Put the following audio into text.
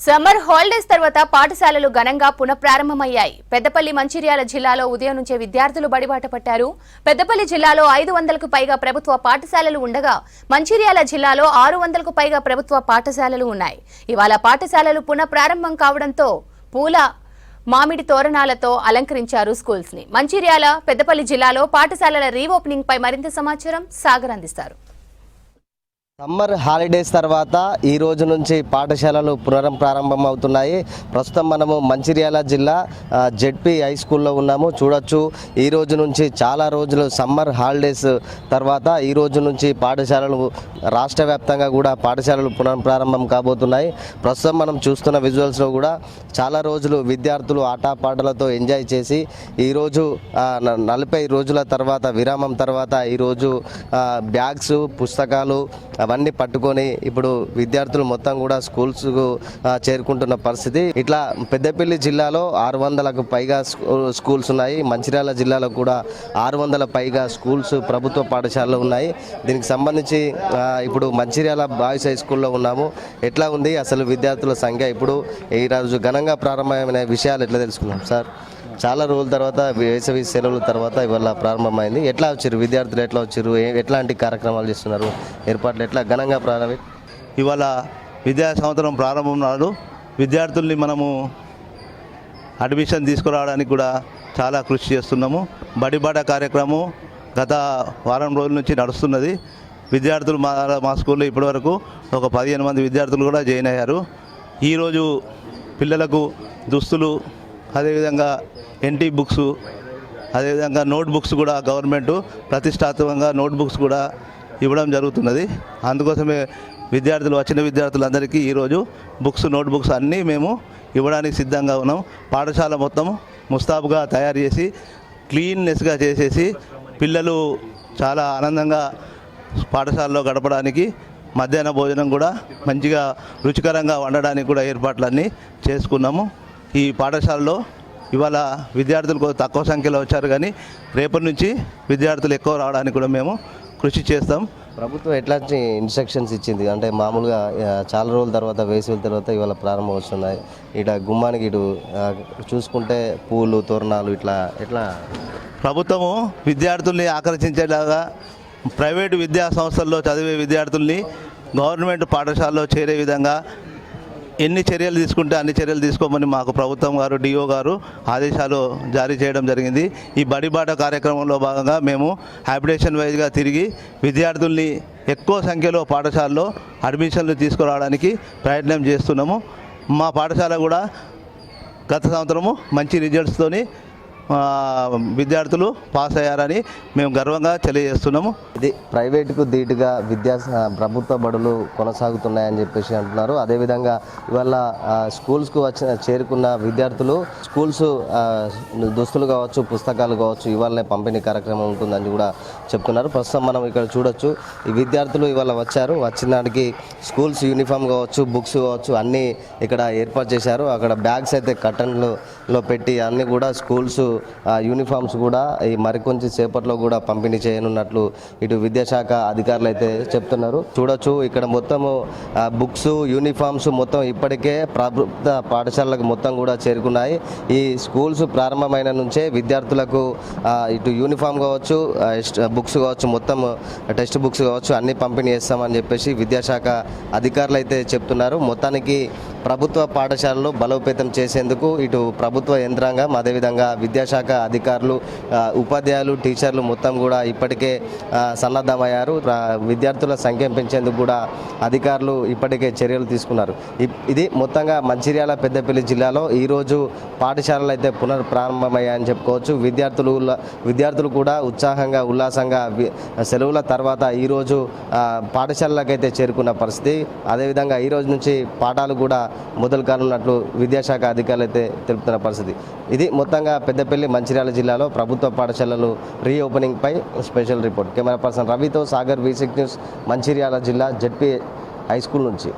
Summer holidays తర్వాత పాఠశాలలు ఘనంగా పునఃప్రారంభమయ్యాయి. పెద్దపల్లి మంచిర్యాల జిల్లాలో ఉదయం నుంచే విద్యార్థులు బడిబాట పట్టారు. పెద్దపల్లి జిల్లాలో 500కు పైగా ప్రభుత్వ పాఠశాలలు ఉండగా మంచిర్యాల జిల్లాలో 600కు పైగా ప్రభుత్వ పాఠశాలలు ఉన్నాయి. ఇవాళ పాఠశాలలు పునఃప్రారంభం కావడంతో పూల మామిడి తోరణాలతో అలంకరించారు స్కూల్స్ ని. మంచిర్యాల పెద్దపల్లి జిల్లాలో పాఠశాలల రీఓపెనింగ్ పై మరింత సమాచారం సాగర్ అందిస్తారు. సమ్మర్ హాలిడేస్ తర్వాత ఈ రోజు నుంచి పాఠశాలలు పునఃప్రారంభం అవుతున్నాయి. ప్రస్తుతం మనము మంచిర్యాల జిల్లా జెడ్పీ హై స్కూల్లో ఉన్నాము. చూడొచ్చు, ఈ రోజు నుంచి చాలా రోజులు సమ్మర్ హాలిడేస్ తర్వాత ఈ రోజు నుంచి పాఠశాలలు రాష్ట్ర వ్యాప్తంగా కూడా పాఠశాలలు పునఃప్రారంభం కాబోతున్నాయి. ప్రస్తుతం మనం చూస్తున్న విజువల్స్లో కూడా చాలా రోజులు విద్యార్థులు ఆటపాటలతో ఎంజాయ్ చేసి ఈరోజు 40 రోజుల తర్వాత విరామం తర్వాత ఈరోజు బ్యాగ్స్ పుస్తకాలు అవన్నీ పట్టుకొని ఇప్పుడు విద్యార్థులు మొత్తం కూడా స్కూల్స్కు చేరుకుంటున్న పరిస్థితి. ఇట్లా పెద్దపల్లి జిల్లాలో 600కు పైగా స్కూల్స్ ఉన్నాయి. మంచిర్యాల జిల్లాలో కూడా 600 పైగా స్కూల్స్ ప్రభుత్వ పాఠశాలలు ఉన్నాయి. దీనికి సంబంధించి ఇప్పుడు మంచిర్యాల బాయ్స్ హై స్కూల్లో ఉన్నాము. ఎట్లా ఉంది అసలు విద్యార్థుల సంఖ్య? ఇప్పుడు ఈరోజు ఘనంగా ప్రారంభమైన విషయాలు ఎట్లా తెలుసుకున్నాం సార్? చాలా రోజుల తర్వాత వేసవి సెలవుల తర్వాత ఇవాళ ప్రారంభమైంది. ఎట్లా వచ్చారు విద్యార్థులు? ఎట్లా వచ్చారు? ఎట్లాంటి కార్యక్రమాలు చేస్తున్నారు? ఏర్పాట్లు ఎట్లా ఘనంగా ప్రారంభం? ఇవాళ విద్యా సంవత్సరం ప్రారంభం నాడు విద్యార్థుల్ని మనము అడ్మిషన్ తీసుకురావడానికి కూడా చాలా కృషి చేస్తున్నాము. బడిబాట కార్యక్రమం గత వారం రోజుల నుంచి నడుస్తున్నది. విద్యార్థులు మా స్కూల్లో ఇప్పటివరకు ఒక 15 మంది విద్యార్థులు కూడా జాయిన్ అయ్యారు. ఈరోజు పిల్లలకు దుస్తులు, అదేవిధంగా ఎన్టీ బుక్స్, అదేవిధంగా నోట్ బుక్స్ కూడా గవర్నమెంట్ ప్రతిష్టాత్మకంగా నోట్ బుక్స్ కూడా ఇవ్వడం జరుగుతున్నది. అందుకోసమే వచ్చిన విద్యార్థులందరికీ ఈరోజు బుక్స్, నోట్ బుక్స్ అన్నీ మేము ఇవ్వడానికి సిద్ధంగా ఉన్నాం. పాఠశాల మొత్తం ముస్తాబుగా తయారు చేసి క్లీన్నెస్గా చేసేసి పిల్లలు చాలా ఆనందంగా పాఠశాలలో గడపడానికి మధ్యాహ్న భోజనం కూడా మంచిగా రుచికరంగా వండడానికి కూడా ఏర్పాట్లన్నీ చేసుకున్నాము. ఈ పాఠశాలలో ఇవాళ విద్యార్థులు తక్కువ సంఖ్యలో వచ్చారు, కానీ రేపటి నుంచి విద్యార్థులు ఎక్కువ రావడానికి కూడా మేము కృషి చేస్తాం. ప్రభుత్వం ఎట్లాంటి ఇన్స్ట్రక్షన్స్ ఇచ్చింది అంటే మామూలుగా చాలా రోజుల తర్వాత వేసవి తర్వాత ఇవాళ ప్రారంభం వస్తున్నాయి. ఇట్లా గుమ్మానికి ఇటు చూసుకుంటే పూలు తోరణాలు ఎట్లా ప్రభుత్వము విద్యార్థుల్ని ఆకర్షించేలాగా ప్రైవేటు విద్యా సంస్థల్లో చదివే విద్యార్థుల్ని గవర్నమెంట్ పాఠశాలలో చేరే విధంగా ఎన్ని చర్యలు తీసుకుంటే అన్ని చర్యలు తీసుకోమని మాకు ప్రభుత్వం గారు, డిఓ గారు ఆదేశాలు జారీ చేయడం జరిగింది. ఈ బడిబాట కార్యక్రమంలో భాగంగా మేము హ్యాబిటేషన్ వైజ్గా తిరిగి విద్యార్థుల్ని ఎక్కువ సంఖ్యలో పాఠశాలలో అడ్మిషన్లు తీసుకురావడానికి ప్రయత్నం చేస్తున్నాము. మా పాఠశాల కూడా గత సంవత్సరము మంచి రిజల్ట్స్తోని విద్యార్థులు పాస్ అయ్యారని మేము గర్వంగా తెలియజేస్తున్నాము. ఇది ప్రైవేటుకు ధీటుగా ప్రభుత్వ బడులు కొనసాగుతున్నాయని చెప్పేసి అంటున్నారు. అదేవిధంగా ఇవాళ స్కూల్స్కు చేరుకున్న విద్యార్థులు స్కూల్స్ దుస్తులు కావచ్చు, పుస్తకాలు కావచ్చు ఇవాళనే పంపిణీ కార్యక్రమం ఉంటుందని కూడా చెప్తున్నారు. ప్రస్తుతం మనం ఇక్కడ చూడొచ్చు, ఈ విద్యార్థులు ఇవాళ వచ్చారు. వచ్చినాటికి స్కూల్స్ యూనిఫామ్ కావచ్చు, బుక్స్ కావచ్చు అన్నీ ఇక్కడ ఏర్పాటు చేశారు. అక్కడ బ్యాగ్స్ అయితే కర్టన్లో పెట్టి అన్నీ కూడా స్కూల్స్ యూనిఫామ్స్ కూడా ఈ మరికొంచెం సేపట్లో కూడా పంపిణీ చేయనున్నట్లు ఇటు విద్యాశాఖ అధికారులు అయితే చెప్తున్నారు. చూడొచ్చు, ఇక్కడ మొత్తము బుక్స్, యూనిఫామ్స్ మొత్తం ఇప్పటికే ప్రభుత్వ పాఠశాలలకు మొత్తం కూడా చేరుకున్నాయి. ఈ స్కూల్స్ ప్రారంభమైన నుంచే విద్యార్థులకు ఇటు యూనిఫామ్ కావచ్చు, బుక్స్ కావచ్చు, మొత్తం టెక్స్ట్ బుక్స్ కావచ్చు అన్నీ పంపిణీ చేస్తామని చెప్పేసి విద్యాశాఖ అధికారులు అయితే చెప్తున్నారు. మొత్తానికి ప్రభుత్వ పాఠశాలలో బలోపేతం చేసేందుకు ఇటు ప్రభుత్వ యంత్రాంగం, అదేవిధంగా విద్యాశాఖ అధికారులు, ఉపాధ్యాయులు, టీచర్లు మొత్తం కూడా ఇప్పటికే సన్నద్ధమయ్యారు. విద్యార్థుల సంఖ్య పెంచేందుకు కూడా అధికారులు ఇప్పటికే చర్యలు తీసుకున్నారు. ఇది మొత్తంగా మంచిర్యాల పెద్దపల్లి జిల్లాలో ఈరోజు పాఠశాలలు అయితే పునఃప్రారంభమయ్యాయని చెప్పుకోవచ్చు. విద్యార్థులు కూడా ఉత్సాహంగా, ఉల్లాసంగా సెలవుల తర్వాత ఈరోజు పాఠశాలలకైతే చేరుకున్న పరిస్థితి. అదేవిధంగా ఈరోజు నుంచి పాఠాలు కూడా మొదలు కానున్నట్లు విద్యాశాఖ అధికారులు అయితే తెలుపుతున్న పరిస్థితి. ఇది మొత్తంగా పెద్దపల్లి మంచిర్యాల జిల్లాలో ప్రభుత్వ పాఠశాలలు రీఓపెనింగ్ పై స్పెషల్ రిపోర్ట్. కెమెరా పర్సన్ రవితో సాగర్, V6 న్యూస్, మంచిర్యాల జిల్లా జెడ్పీ హై స్కూల్ నుంచి.